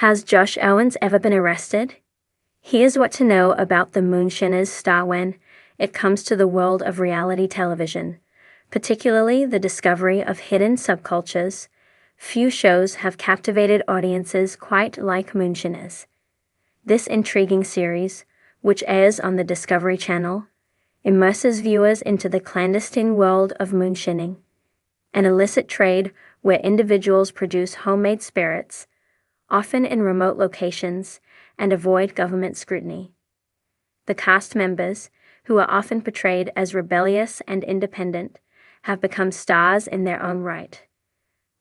Has Josh Owens ever been arrested? Here's what to know about the Moonshiners Star when it comes to the world of reality television, particularly the discovery of hidden subcultures. Few shows have captivated audiences quite like Moonshiners. This intriguing series, which airs on the Discovery Channel, immerses viewers into the clandestine world of moonshining, an illicit trade where individuals produce homemade spirits, often in remote locations, and avoid government scrutiny. The cast members, who are often portrayed as rebellious and independent, have become stars in their own right.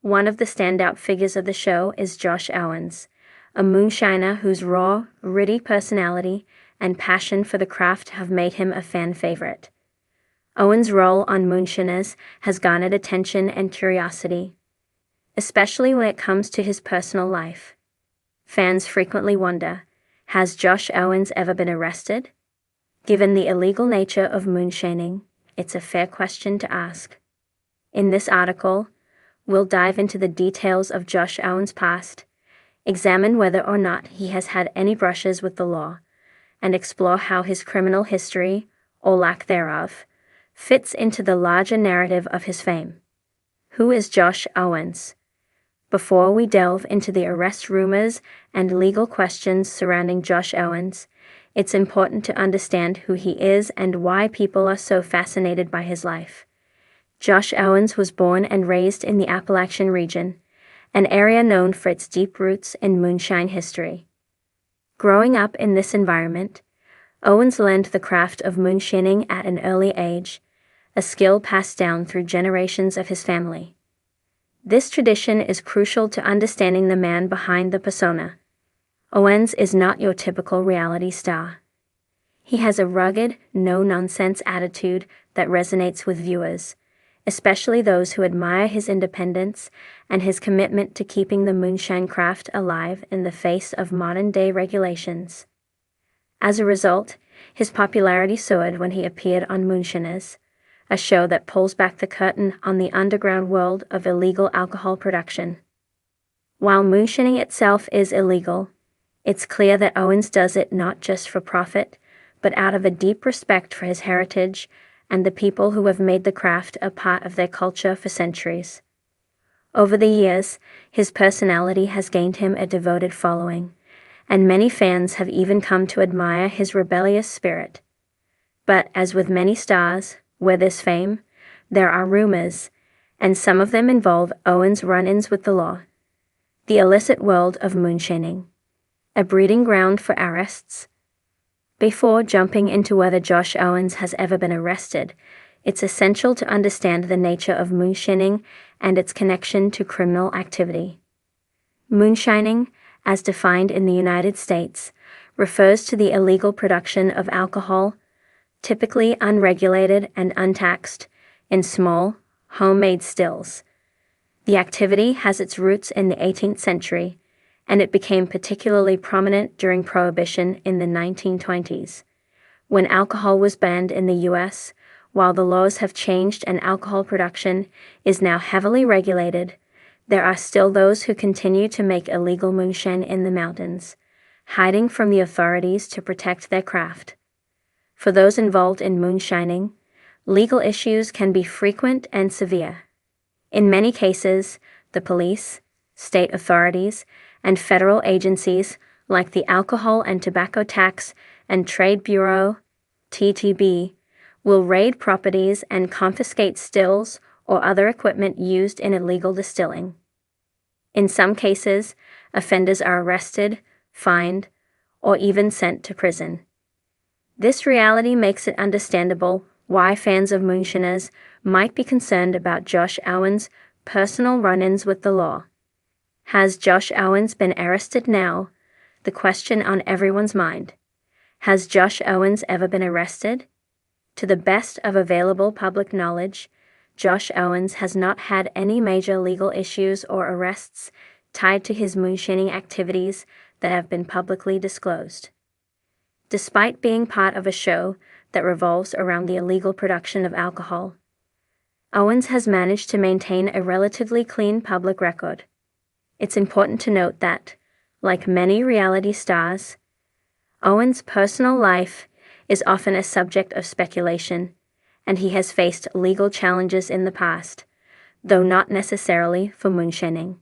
One of the standout figures of the show is Josh Owens, a moonshiner whose raw, gritty personality and passion for the craft have made him a fan favorite. Owens' role on Moonshiners has garnered attention and curiosity, especially when it comes to his personal life. Fans frequently wonder, has Josh Owens ever been arrested? Given the illegal nature of moonshining, it's a fair question to ask. In this article, we'll dive into the details of Josh Owens' past, examine whether or not he has had any brushes with the law, and explore how his criminal history, or lack thereof, fits into the larger narrative of his fame. Who is Josh Owens? Before we delve into the arrest rumors and legal questions surrounding Josh Owens, it's important to understand who he is and why people are so fascinated by his life. Josh Owens was born and raised in the Appalachian region, an area known for its deep roots in moonshine history. Growing up in this environment, Owens learned the craft of moonshining at an early age, a skill passed down through generations of his family. This tradition is crucial to understanding the man behind the persona. Owens is not your typical reality star. He has a rugged, no-nonsense attitude that resonates with viewers, especially those who admire his independence and his commitment to keeping the moonshine craft alive in the face of modern-day regulations. As a result, his popularity soared when he appeared on Moonshiners, a show that pulls back the curtain on the underground world of illegal alcohol production. While moonshining itself is illegal, it's clear that Owens does it not just for profit, but out of a deep respect for his heritage and the people who have made the craft a part of their culture for centuries. Over the years, his personality has gained him a devoted following, and many fans have even come to admire his rebellious spirit. But as with many stars, where there's fame, there are rumors, and some of them involve Owens' run-ins with the law. The illicit world of moonshining, a breeding ground for arrests. Before jumping into whether Josh Owens has ever been arrested, it's essential to understand the nature of moonshining and its connection to criminal activity. Moonshining, as defined in the United States, refers to the illegal production of alcohol, typically unregulated and untaxed, in small, homemade stills. The activity has its roots in the 18th century, and it became particularly prominent during Prohibition in the 1920s, when alcohol was banned in the U.S. While the laws have changed and alcohol production is now heavily regulated, there are still those who continue to make illegal moonshine in the mountains, hiding from the authorities to protect their craft. For those involved in moonshining, legal issues can be frequent and severe. In many cases, the police, state authorities, and federal agencies like the Alcohol and Tobacco Tax and Trade Bureau, TTB, will raid properties and confiscate stills or other equipment used in illegal distilling. In some cases, offenders are arrested, fined, or even sent to prison. This reality makes it understandable why fans of Moonshiners might be concerned about Josh Owens' personal run-ins with the law. Has Josh Owens been arrested now? The question on everyone's mind. Has Josh Owens ever been arrested? To the best of available public knowledge, Josh Owens has not had any major legal issues or arrests tied to his moonshining activities that have been publicly disclosed. Despite being part of a show that revolves around the illegal production of alcohol, Owens has managed to maintain a relatively clean public record. It's important to note that, Like many reality stars, Owens' personal life is often a subject of speculation, and he has faced legal challenges in the past, though not necessarily for moonshining.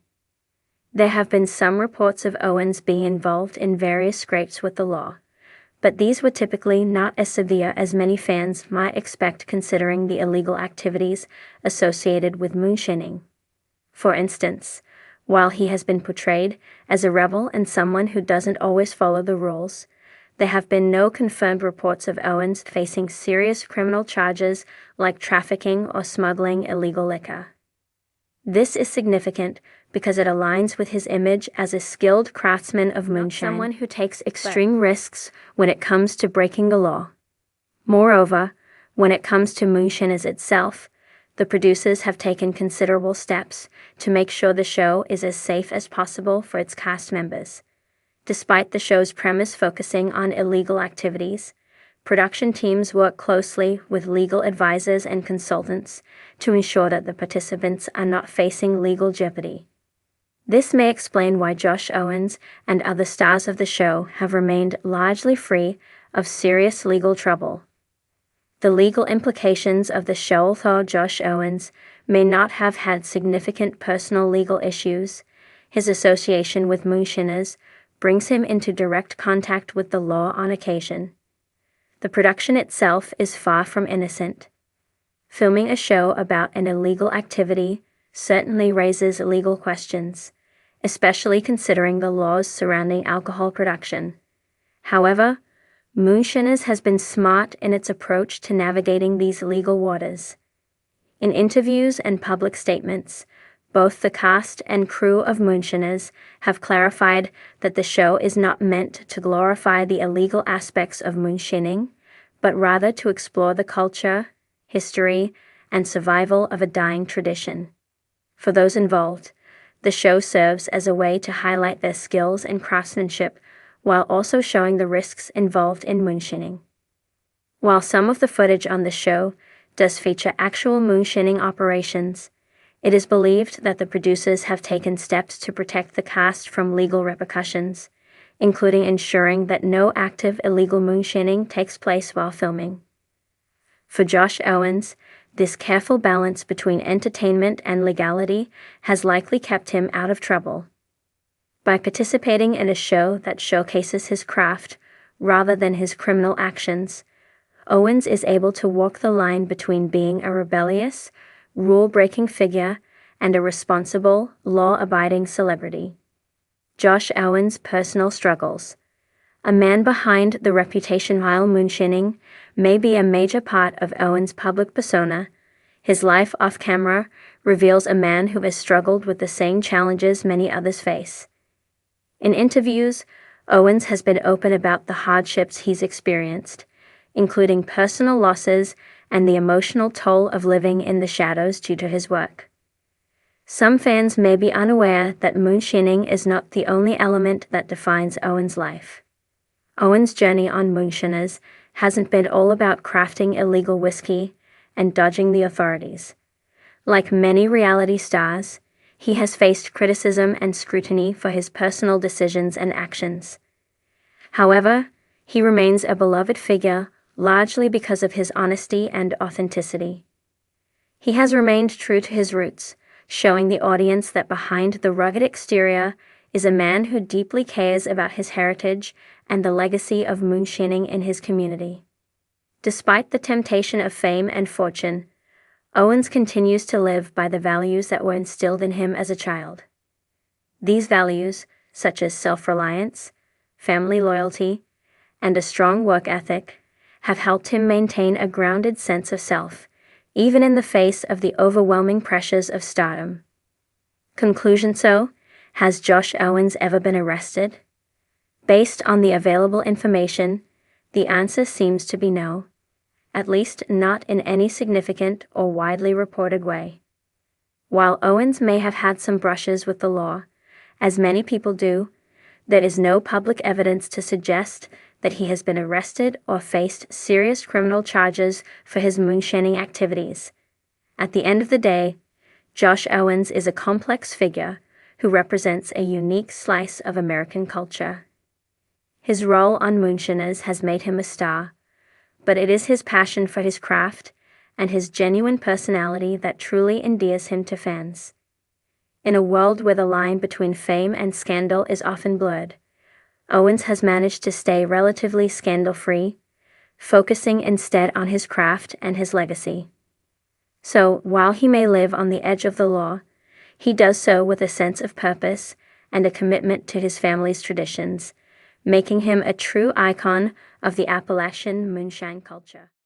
There have been some reports of Owens being involved in various scrapes with the law, but these were typically not as severe as many fans might expect considering the illegal activities associated with moonshining. For instance, while he has been portrayed as a rebel and someone who doesn't always follow the rules, there have been no confirmed reports of Owens facing serious criminal charges like trafficking or smuggling illegal liquor. This is significant because it aligns with his image as a skilled craftsman of moonshine, someone who takes extreme risks when it comes to breaking the law. Moreover, when it comes to Moonshiners itself, the producers have taken considerable steps to make sure the show is as safe as possible for its cast members. Despite the show's premise focusing on illegal activities, production teams work closely with legal advisors and consultants to ensure that the participants are not facing legal jeopardy. This may explain why Josh Owens and other stars of the show have remained largely free of serious legal trouble. The legal implications of the show. Although Josh Owens may not have had significant personal legal issues, his association with Moonshiners brings him into direct contact with the law on occasion. The production itself is far from innocent. Filming a show about an illegal activity certainly raises legal questions, especially considering the laws surrounding alcohol production. However, Moonshiners has been smart in its approach to navigating these legal waters. In interviews and public statements, both the cast and crew of Moonshiners have clarified that the show is not meant to glorify the illegal aspects of moonshining, but rather to explore the culture, history, and survival of a dying tradition. For those involved, the show serves as a way to highlight their skills and craftsmanship while also showing the risks involved in moonshining. While some of the footage on the show does feature actual moonshining operations, it is believed that the producers have taken steps to protect the cast from legal repercussions, including ensuring that no active illegal moonshining takes place while filming. For Josh Owens, this careful balance between entertainment and legality has likely kept him out of trouble. By participating in a show that showcases his craft rather than his criminal actions, Owens is able to walk the line between being a rebellious, rule-breaking figure and a responsible, law-abiding celebrity. Josh Owens' personal struggles. A man behind the reputation. While moonshining may be a major part of Owens' public persona, his life off-camera reveals a man who has struggled with the same challenges many others face. In interviews, Owens has been open about the hardships he's experienced, including personal losses and the emotional toll of living in the shadows due to his work. Some fans may be unaware that moonshining is not the only element that defines Owens' life. Owens' journey on Moonshiners hasn't been all about crafting illegal whiskey and dodging the authorities. Like many reality stars, he has faced criticism and scrutiny for his personal decisions and actions. However, he remains a beloved figure largely because of his honesty and authenticity. He has remained true to his roots, showing the audience that behind the rugged exterior is a man who deeply cares about his heritage and the legacy of moonshining in his community. Despite the temptation of fame and fortune, Owens continues to live by the values that were instilled in him as a child. These values, such as self-reliance, family loyalty, and a strong work ethic, have helped him maintain a grounded sense of self, even in the face of the overwhelming pressures of stardom. Conclusion. So, has Josh Owens ever been arrested? Based on the available information, the answer seems to be no, at least not in any significant or widely reported way. While Owens may have had some brushes with the law, as many people do, there is no public evidence to suggest that he has been arrested or faced serious criminal charges for his moonshining activities. At the end of the day, Josh Owens is a complex figure who represents a unique slice of American culture. His role on Moonshiners has made him a star, but it is his passion for his craft and his genuine personality that truly endears him to fans. In a world where the line between fame and scandal is often blurred, Owens has managed to stay relatively scandal-free, focusing instead on his craft and his legacy. So, while he may live on the edge of the law, he does so with a sense of purpose and a commitment to his family's traditions, making him a true icon of the Appalachian moonshine culture.